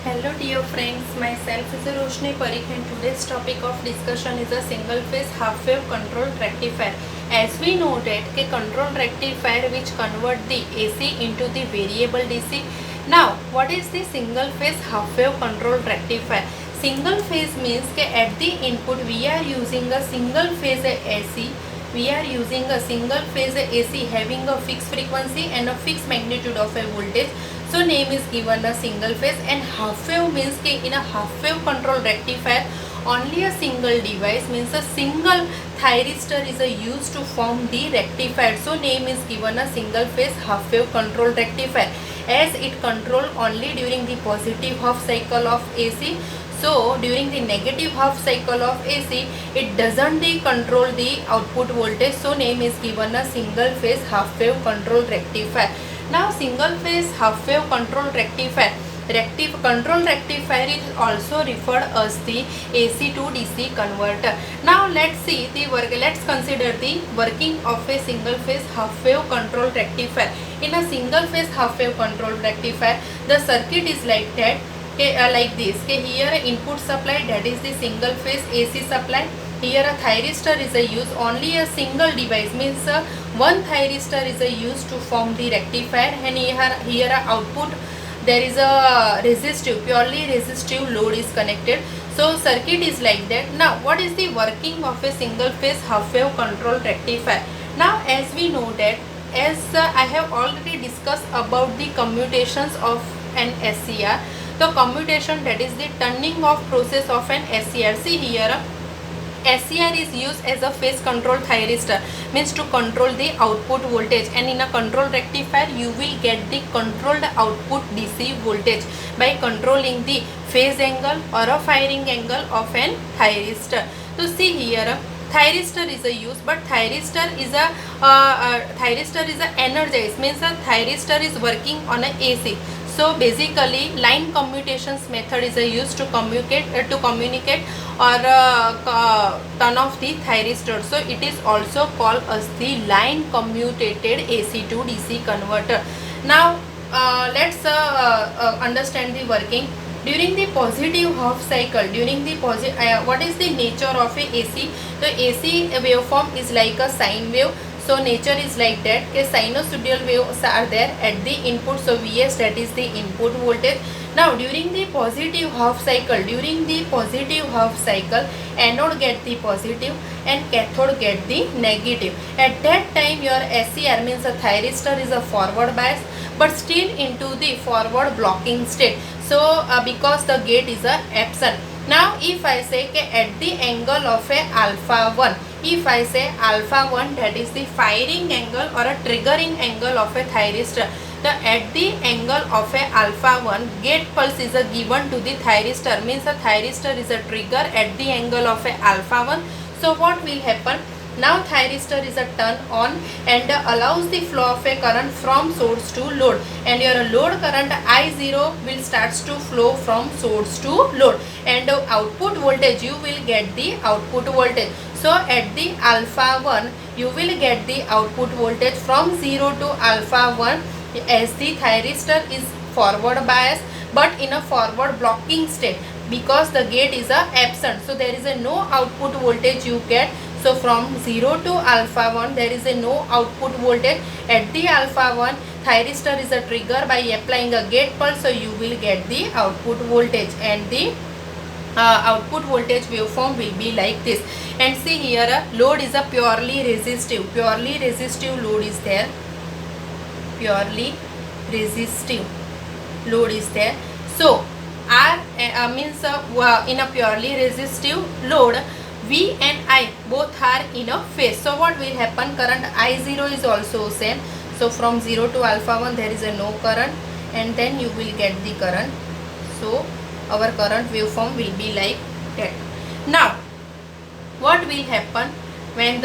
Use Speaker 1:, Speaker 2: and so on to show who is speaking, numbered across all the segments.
Speaker 1: Hello dear friends, myself is Roshni Parikh and today's topic of discussion is a single phase half wave control rectifier. As we know that a control rectifier which convert the AC into the variable DC. Now what is the single phase half wave control rectifier? Single phase means that at the input we are using a single phase AC. We are using a single phase AC having a fixed frequency and a fixed magnitude of a voltage. So name is given a single phase, and half wave means that in a half wave control rectifier only a single device means a single thyristor is used to form the rectifier. So name is given a single phase half wave control rectifier, as it control only during the positive half cycle of AC. So during the negative half cycle of AC, it doesn't control the output voltage. So name is given a single phase half wave control rectifier. Now single phase half wave control rectifier. Control rectifier is also referred as the AC to DC converter. Now let's see the work. Let's consider the working of a single phase half wave control rectifier. In a single phase half wave control rectifier, the circuit is like that. Like this. Here input supply, that is the single phase AC supply. Here a thyristor is used, only a single device means one thyristor is used to form the rectifier, and here a output there is a resistive, purely resistive load is connected. So circuit is like that. Now what is the working of a single phase half wave control rectifier? Now as we know that, as I have already discussed about the commutations of an SCR. The commutation, that is the turning off process of an SCR. See here, SCR is used as a phase control thyristor, means to control the output voltage, and in a control rectifier you will get the controlled output DC voltage by controlling the phase angle or a firing angle of an thyristor. So see here, thyristor is a use, but thyristor is a energized, means a thyristor is working on a AC. So basically line commutations method is used to communicate or turn off the thyristor. So it is also called as the line commutated AC to DC converter. Now let's understand the working. During the positive half cycle, what is the nature of a AC? The AC waveform is like a sine wave. So nature is like that. Sinusoidal waves are there at the input. So Vs, that is the input voltage. Now during the positive half cycle, anode get the positive and cathode get the negative. At that time your SCR means a thyristor is a forward bias, but still into the forward blocking state. So because the gate is absent. Now if I say at the angle of a alpha 1, if I say alpha 1, that is the firing angle or a triggering angle of a thyristor. At the angle of a alpha 1, gate pulse is given to the thyristor, means a thyristor is a trigger at the angle of a alpha 1. So what will happen? Now thyristor is turned on and allows the flow of a current from source to load, and your load current I0 will starts to flow from source to load, and output voltage you will get the output voltage. So at the alpha 1 you will get the output voltage from 0 to alpha 1, as the thyristor is forward bias but in a forward blocking state, because the gate is absent. So there is no output voltage you get. So from 0 to alpha 1 there is no output voltage. At the alpha 1, thyristor is a trigger by applying a gate pulse, so you will get the output voltage, and the output voltage waveform will be like this. And see here, load is a purely resistive load is there. Purely resistive load is there. So R means in a purely resistive load, V and I both are in a phase. So what will happen? Current I0 is also same. So from 0 to alpha 1 there is no current, and then you will get the current. So our current waveform will be like that. Now what will happen when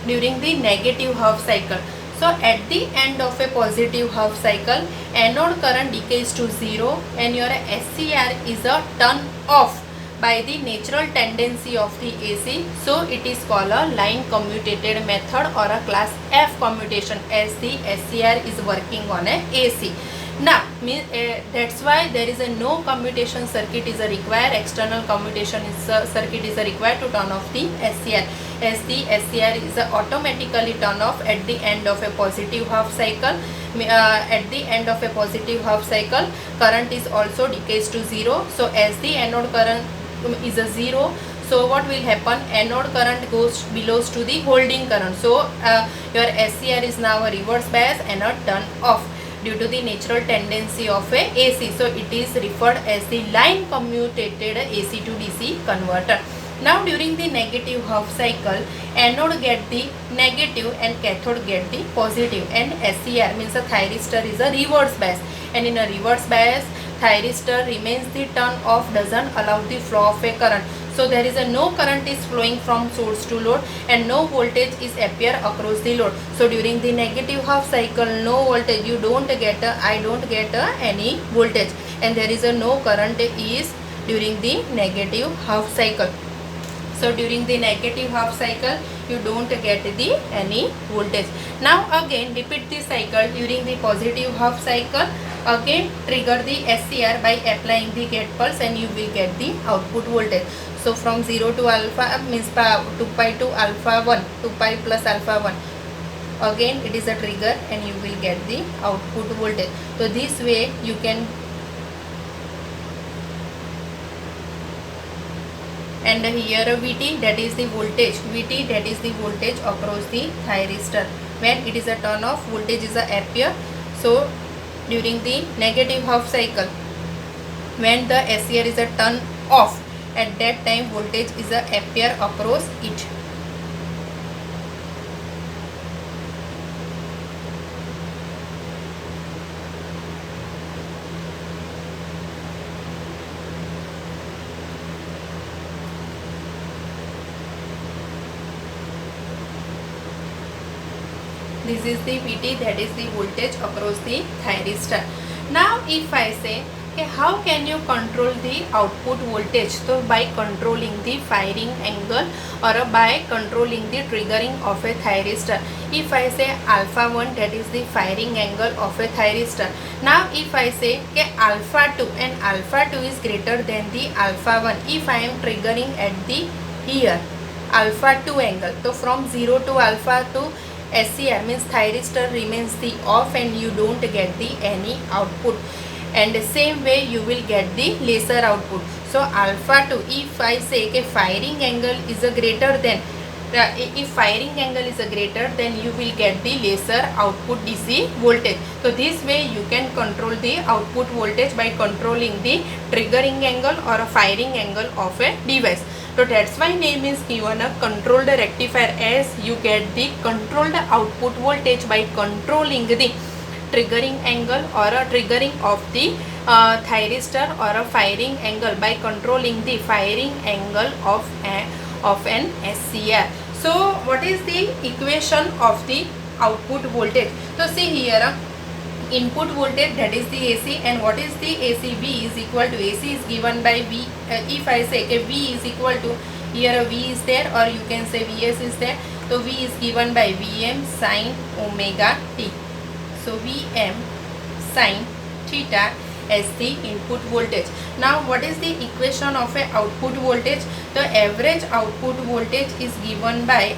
Speaker 1: during the negative half cycle? So at the end of a positive half cycle, anode current decays to 0 and your SCR is turned off by the natural tendency of the AC. So it is called a line commutated method or a class F commutation, as the SCR is working on a AC. Now, that's why there is a no commutation circuit is a required. External commutation is circuit is a required to turn off the SCR, as the SCR is automatically turn off at the end of a positive half cycle. At the end of a positive half cycle, current is also decays to zero. So as the anode current is a zero, so what will happen? Anode current belongs to the holding current. So your SCR is now a reverse bias, anode turn off due to the natural tendency of a AC. So it is referred as the line commutated AC to DC converter. Now during the negative half cycle, anode get the negative and cathode get the positive, and SCR means a thyristor is a reverse bias, and in a reverse bias thyristor remains the turn off, doesn't allow the flow of a current. So there is a no current is flowing from source to load and no voltage is appear across the load. So during the negative half cycle, no voltage, you don't get I don't get any voltage, and there is a no current is during the negative half cycle. So during the negative half cycle, you don't get the any voltage. Now again repeat the cycle during the positive half cycle. Again trigger the SCR by applying the gate pulse and you will get the output voltage. So from 0 to alpha means 2 pi to alpha 1, 2 pi plus alpha 1. Again it is a trigger and you will get the output voltage. So this way you can, and here a VT, that is the voltage, VT that is the voltage across the thyristor. When it is a turn off, voltage is a appear. So during the negative half cycle, when the SCR is a turn off, at that time voltage is a appear across it. This is the VT, that is the voltage across the thyristor. Now if I say, okay, how can you control the output voltage? So by controlling the firing angle or by controlling the triggering of a thyristor. If I say alpha 1, that is the firing angle of a thyristor. Now if I say, okay, alpha 2 and alpha 2 is greater than the alpha 1, if I am triggering at the here alpha 2 angle, so from 0 to alpha 2, SCR means thyristor remains the off and you don't get the any output, and the same way you will get the lesser output. So alpha 2, if I say okay, firing angle is a greater than, if firing angle is a greater, then you will get the lesser output DC voltage. So this way you can control the output voltage by controlling the triggering angle or a firing angle of a device. So that's why name is given a controlled rectifier, as you get the controlled output voltage by controlling the triggering angle or a triggering of the thyristor or a firing angle by controlling the firing angle of an SCR. So what is the equation of the output voltage? So see here, input voltage, that is the AC, and what is the AC? V is equal to, AC is given by V. If I say okay, V is equal to, here a V is there or you can say Vs is there, so V is given by Vm sin omega t. So Vm sin theta as the input voltage. Now what is the equation of a output voltage? The average output voltage is given by,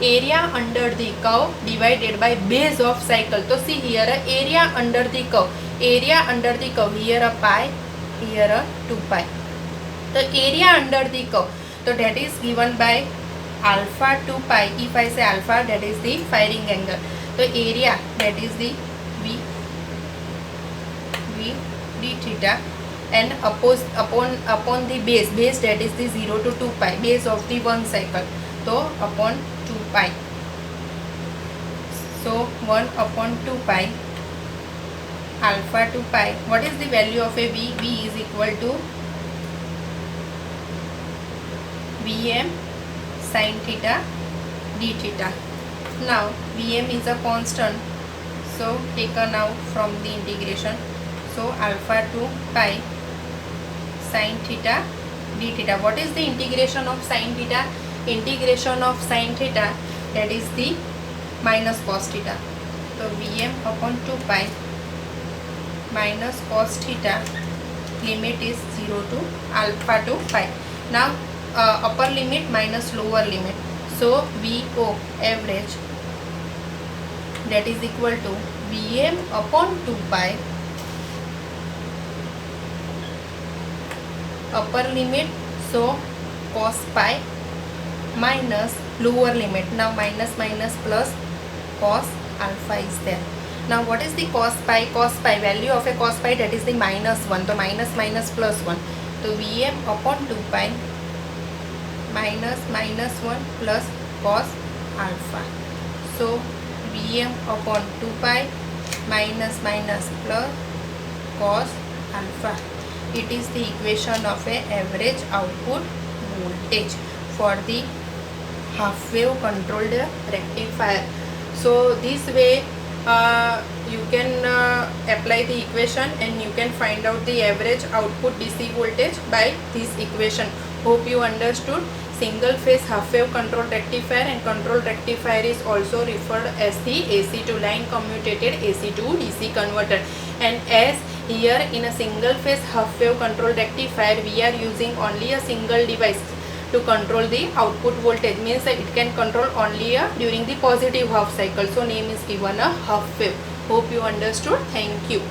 Speaker 1: area under the curve divided by base of cycle. So see here area under the curve, here a pi, here a 2 pi. The area under the curve, so that is given by alpha 2 pi. If I say alpha, that is the firing angle. The area, that is the V d theta, and upon the base, that is the 0 to 2 pi, base of the one cycle, so upon 2 pi. So 1 upon 2 pi alpha 2 pi. What is the value of a V? V is equal to Vm sin theta d theta. Now Vm is a constant, so taken out from the integration. So alpha 2 pi sin theta d theta. What is the integration of sin theta? Integration of sin theta, that is the minus cos theta. So So Vm upon 2 pi minus cos theta, limit is 0 to alpha to pi. Now upper limit minus lower limit. So VO average, that is equal to Vm upon 2 pi upper limit, so cos pi, minus lower limit. Now minus minus plus cos alpha is there. Now what is the cos pi? Cos pi, value of a cos pi, that is the minus 1. So minus minus plus 1. So Vm upon 2 pi minus minus 1 plus cos alpha. So Vm upon 2 pi minus minus plus cos alpha. It is the equation of a average output voltage for the half wave controlled rectifier. So this way you can apply the equation and you can find out the average output DC voltage by this equation. Hope you understood. Single phase half wave control rectifier and control rectifier is also referred as the AC to line commutated AC to DC converter. And as here in a single phase half wave control rectifier, we are using only a single device to control the output voltage, means that it can control only during the positive half cycle. So name is given a half wave. Hope you understood. Thank you.